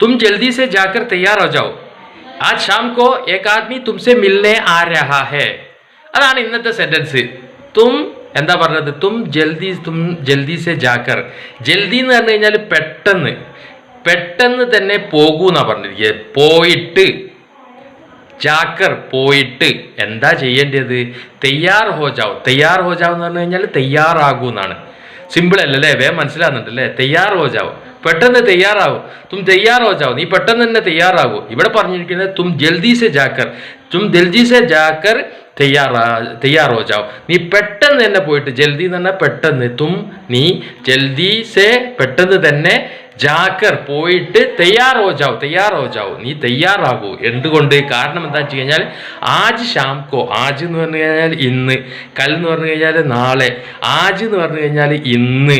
तुम जल्दी से जाकर तैयार हो जाओ आज शाम को एक आदमी तुमसे मिलने आ रहा है അതാണ് ഇന്നത്തെ സെന്റൻസ് തും എന്താ പറഞ്ഞത് തും ജൽദി സെ ജാക്കർ ജൽദി എന്ന് പറഞ്ഞു കഴിഞ്ഞാൽ പെട്ടെന്ന് തന്നെ പോകൂ എന്നാ പറഞ്ഞിരിക്കുക പോയിട്ട് ജാക്കർ പോയിട്ട് എന്താ ചെയ്യേണ്ടത് തയ്യാർ ഹോ ജാവ് എന്ന് പറഞ്ഞു കഴിഞ്ഞാൽ തയ്യാറാകൂ എന്നാണ് സിമ്പിൾ അല്ലല്ലേ വേഗം മനസ്സിലാകുന്നുണ്ടല്ലേ തയ്യാർ ഹോ ജാവ് പെട്ടെന്ന് തയ്യാറാവും തും തയ്യാർ ഹോ ജാവ് നീ പെട്ടെന്ന് തന്നെ തയ്യാറാകൂ ഇവിടെ പറഞ്ഞിരിക്കുന്നത് തും ജൽദി സെ ജാക്കർ തയ്യാർ ഹോ ജാവ് നീ പെട്ടെന്ന് തന്നെ പോയിട്ട് ജൽദി എന്ന് പറഞ്ഞാൽ പെട്ടെന്ന് നീ ജൽദി സെ പെട്ടെന്ന് തന്നെ ജാക്കർ പോയിട്ട് തയ്യാർ ഹോ ജാവ് നീ തയ്യാറാകൂ എന്തുകൊണ്ട് കാരണം എന്താ വെച്ച് കഴിഞ്ഞാൽ ആജ് ഷാംകോ ആജ് എന്ന് പറഞ്ഞു കഴിഞ്ഞാൽ ഇന്ന് കൽ എന്ന് പറഞ്ഞു കഴിഞ്ഞാൽ നാളെ ആജ് എന്ന് പറഞ്ഞു കഴിഞ്ഞാൽ ഇന്ന്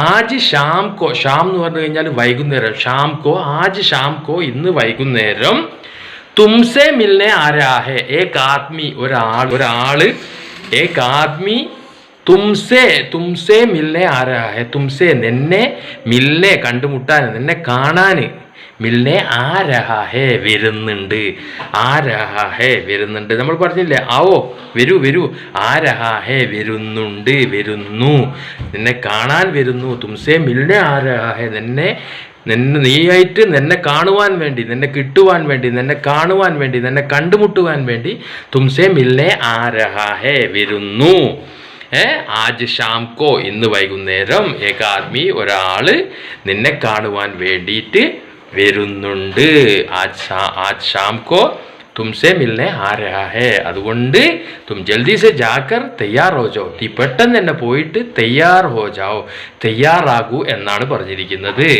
ആജ് ഷാംകോ ഷാം എന്ന് പറഞ്ഞു കഴിഞ്ഞാൽ വൈകുന്നേരം ആജ് ഷാംകോ ഇന്ന് വൈകുന്നേരം തുംസെ മിൽനെ ആ രഹാ ഹെ ഏക് ആദ്മി ഒരാള് ഏക് ആദ്മി തുംസെ മിൽനെ ആ രഹാ ഹെ തുംസെ നിന്നെ മിൽനെ കണ്ടുമുട്ടാൻ നിന്നെ കാണാൻ മിൽനെ ആ രഹാ ഹെ വരുന്നുണ്ട് നമ്മൾ പറഞ്ഞില്ലേ ആവോ വരൂ ആ രഹാ ഹെ വരുന്നു നിന്നെ കാണാൻ വരുന്നു തുംസെ മിൽനെ ആ രഹാ ഹെ നീയായിട്ട് നിന്നെ കാണുവാൻ വേണ്ടി നിന്നെ കിട്ടുവാൻ വേണ്ടി നിന്നെ കാണുവാൻ വേണ്ടി നിന്നെ കണ്ടുമുട്ടുവാൻ വേണ്ടി തുംസെ മിൽനെ ആ രഹാ ഹെ വരുന്നു ആജ് ഷാംകോ ഇന്ന് വൈകുന്നേരം ഏക ആദ്മി ഒരാള് നിന്നെ കാണുവാൻ വേണ്ടിയിട്ട് വരുന്നുണ്ട് ആജ് ഷാംകോ തുംസെ മിൽനെ ആ രഹാ ഹെ അതുകൊണ്ട് തും ജൽദി സെ ജാക്കർ തയ്യാർ ഹോ ജാओ നീ പെട്ടെന്ന് തന്നെ പോയിട്ട് തയ്യാറാകൂ എന്നാണ് പറഞ്ഞിരിക്കുന്നത്.